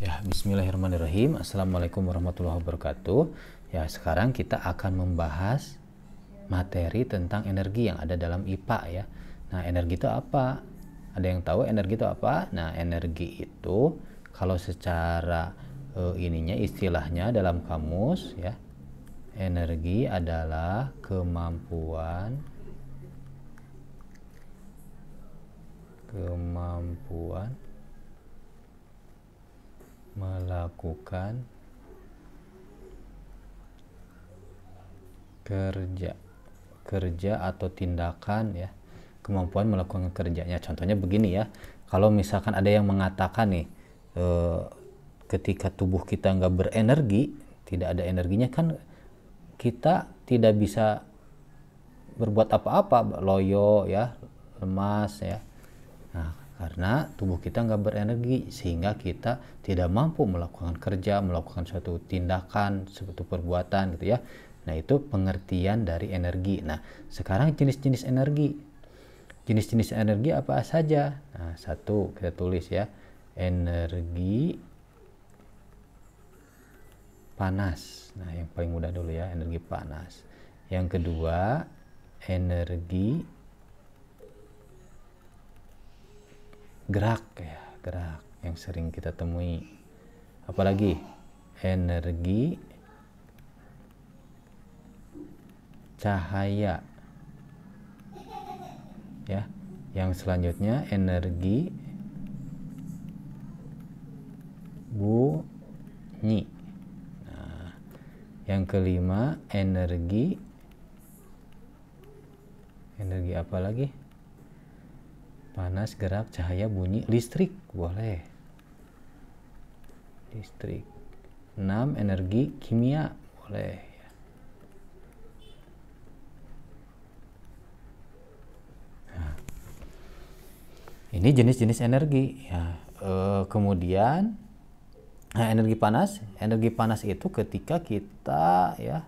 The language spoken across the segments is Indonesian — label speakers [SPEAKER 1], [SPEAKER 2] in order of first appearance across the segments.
[SPEAKER 1] Ya, bismillahirrahmanirrahim. Assalamualaikum warahmatullahi wabarakatuh. Ya, sekarang kita akan membahas materi tentang energi yang ada dalam IPA ya. Nah, energi itu apa? Ada yang tahu energi itu apa? Nah, energi itu kalau secara istilahnya dalam kamus ya. Energi adalah kemampuan melakukan kerja atau tindakan ya, kemampuan melakukan kerjanya. Contohnya begini ya, kalau misalkan ada yang mengatakan nih ketika tubuh kita nggak berenergi, tidak ada energinya, kan kita tidak bisa berbuat apa-apa, loyo ya, lemas ya. Nah, karena tubuh kita nggak berenergi sehingga kita tidak mampu melakukan kerja, melakukan suatu tindakan, suatu perbuatan gitu ya. Nah, itu pengertian dari energi. Nah, sekarang jenis-jenis energi. Jenis-jenis energi apa saja? Nah, satu kita tulis ya. Energi panas. Nah, yang paling mudah dulu ya, energi panas. Yang kedua, energi gerak ya, gerak yang sering kita temui. Apalagi energi cahaya ya. Yang selanjutnya energi bunyi. Nah, yang kelima energi apa lagi? Panas, gerak, cahaya, bunyi, listrik, boleh. Listrik. 6 energi kimia, boleh. Nah, ini jenis-jenis energi ya. Kemudian energi panas itu ketika kita ya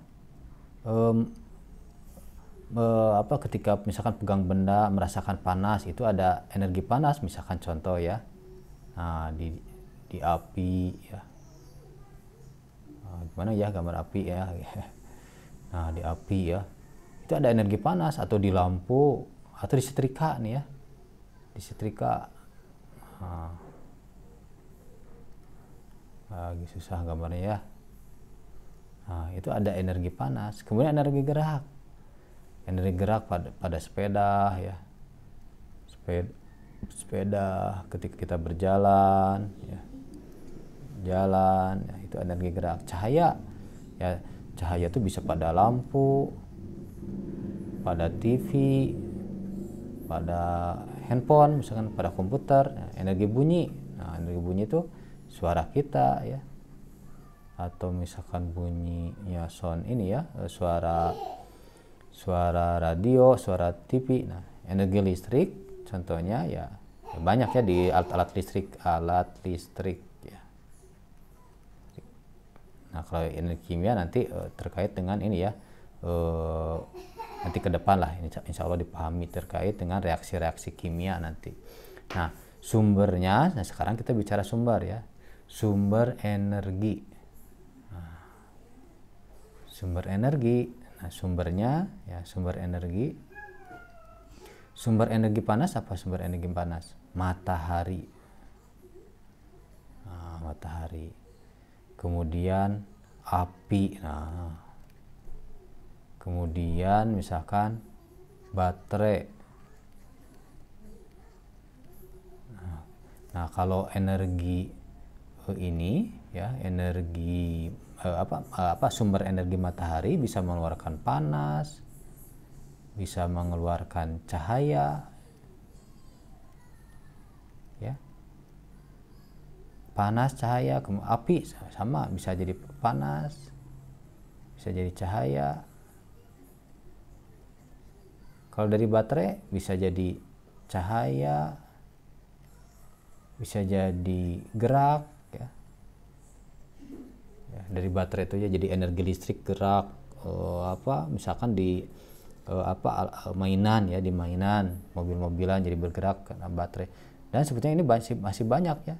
[SPEAKER 1] ketika misalkan pegang benda merasakan panas, itu ada energi panas. Misalkan contoh ya, nah, di api ya, gimana ya gambar api ya. Nah, di api ya itu ada energi panas, atau di lampu, atau di setrika nih ya, di setrika. Lagi susah gambarnya ya. Nah, itu ada energi panas. Kemudian energi gerak pada sepeda ya, sepeda ketika kita berjalan ya, jalan ya, itu energi gerak. Cahaya ya, cahaya itu bisa pada lampu, pada TV, pada handphone, misalkan pada komputer. Nah, energi bunyi, nah energi bunyi itu suara kita ya, atau misalkan bunyinya sound ini ya, suara radio, suara TV. Nah, energi listrik contohnya ya banyak ya, di alat listrik ya. Nah, kalau energi kimia nanti terkait dengan ini ya, nanti ke depan lah, insya Allah dipahami terkait dengan reaksi-reaksi kimia nanti. Nah, sumbernya, nah sekarang kita bicara sumber ya, sumber energi. Nah, sumber energi. Nah, sumbernya ya, sumber energi panas. Apa sumber energi panas? Matahari. Nah, matahari. Kemudian api. Nah, kemudian misalkan baterai. Nah, kalau energi ini ya, energi sumber energi matahari bisa mengeluarkan panas, bisa mengeluarkan cahaya ya, panas, cahaya. Api sama, bisa jadi panas, bisa jadi cahaya. Kalau dari baterai bisa jadi cahaya, bisa jadi gerak ya. Dari baterai itu ya jadi energi listrik, gerak, misalkan di mainan ya, di mainan mobil-mobilan jadi bergerak karena baterai. Dan sebetulnya ini masih banyak ya.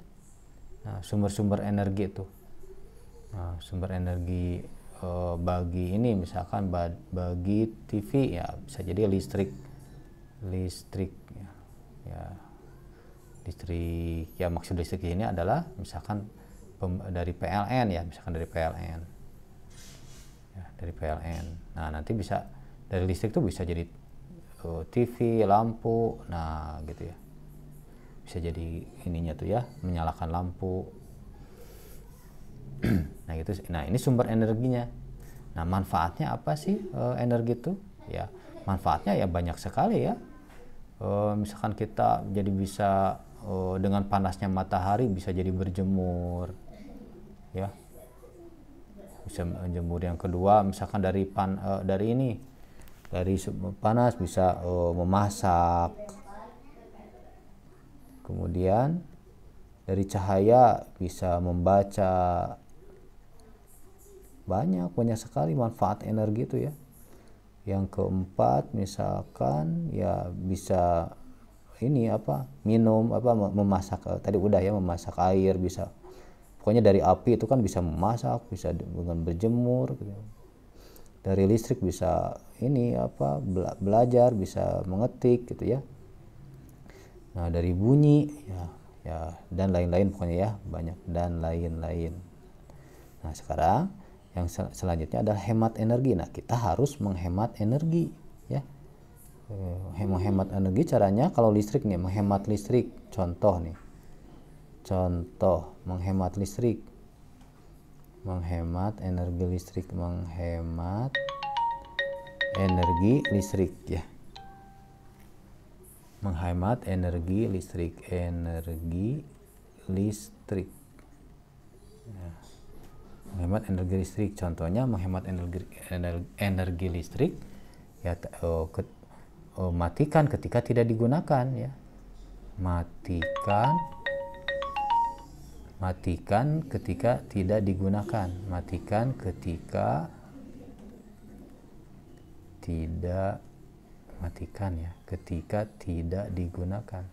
[SPEAKER 1] Nah, sumber-sumber energi itu. Nah, sumber energi bagi ini misalkan bagi TV ya bisa jadi listrik ya, ya listrik ya, maksud listrik ini adalah misalkan dari PLN ya, misalkan dari PLN ya, dari PLN. Nah, nanti bisa dari listrik tuh bisa jadi TV, lampu, nah gitu ya, bisa jadi ininya tuh ya, menyalakan lampu. Nah gitu. Nah, ini sumber energinya. Nah, manfaatnya apa sih energi itu? Ya, manfaatnya ya banyak sekali ya. Misalkan kita jadi bisa dengan panasnya matahari bisa jadi berjemur, ya, bisa menjemur. Yang kedua, misalkan dari panas bisa memasak. Kemudian dari cahaya bisa membaca. Banyak sekali manfaat energi itu ya. Yang keempat, misalkan ya bisa ini minum memasak, tadi udah ya, memasak air bisa. Pokoknya dari api itu kan bisa memasak, bisa dengan berjemur gitu. Dari listrik bisa ini belajar, bisa mengetik gitu ya. Nah, dari bunyi ya dan lain-lain, pokoknya ya banyak dan lain-lain. Nah, sekarang yang selanjutnya adalah hemat energi. Nah, kita harus menghemat energi ya. Menghemat energi caranya kalau listrik nih, menghemat listrik. Contoh menghemat listrik. Menghemat energi listrik, menghemat energi listrik ya. Menghemat energi listrik, Ya. Menghemat energi listrik, contohnya menghemat energi listrik ya, matikan ketika tidak digunakan ya. Matikan ketika tidak digunakan. Matikan ketika tidak digunakan.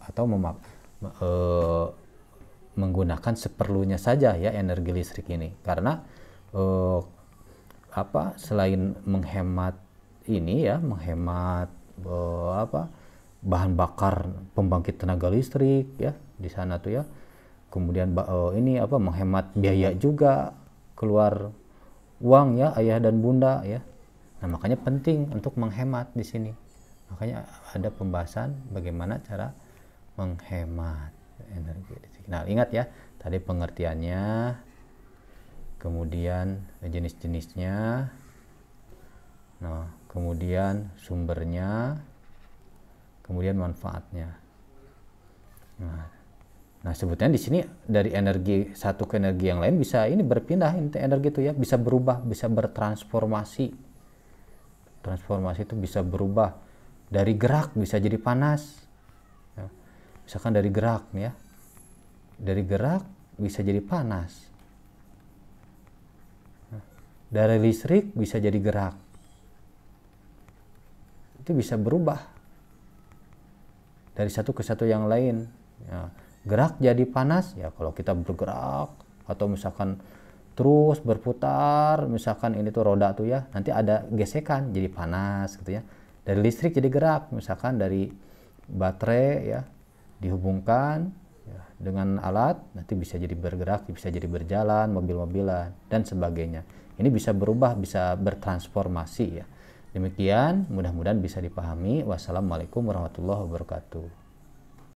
[SPEAKER 1] Atau menggunakan seperlunya saja ya energi listrik ini, karena selain menghemat ini ya, menghemat bahan bakar pembangkit tenaga listrik ya di sana tuh ya. Kemudian menghemat biaya juga, keluar uang ya ayah dan bunda ya. Nah, makanya penting untuk menghemat di sini. Makanya ada pembahasan bagaimana cara menghemat energi listrik. Nah, ingat ya, tadi pengertiannya, kemudian jenis-jenisnya, nah, kemudian sumbernya, kemudian manfaatnya. Nah, sebetulnya di sini dari energi satu ke energi yang lain bisa ini berpindah energi itu ya, bisa berubah, bisa bertransformasi. Transformasi itu bisa berubah dari gerak bisa jadi panas. Ya. Misalkan dari gerak nih ya. Dari gerak bisa jadi panas. Dari listrik bisa jadi gerak. Itu bisa berubah dari satu ke satu yang lain. Ya. Gerak jadi panas ya kalau kita bergerak, atau misalkan terus berputar, misalkan ini tuh roda tuh ya, nanti ada gesekan jadi panas gitu ya. Dari listrik jadi gerak, misalkan dari baterai ya dihubungkan ya, dengan alat, nanti bisa jadi bergerak, bisa jadi berjalan, mobil-mobilan dan sebagainya. Ini bisa berubah, bisa bertransformasi ya. Demikian, mudah-mudahan bisa dipahami. Wassalamualaikum warahmatullahi wabarakatuh.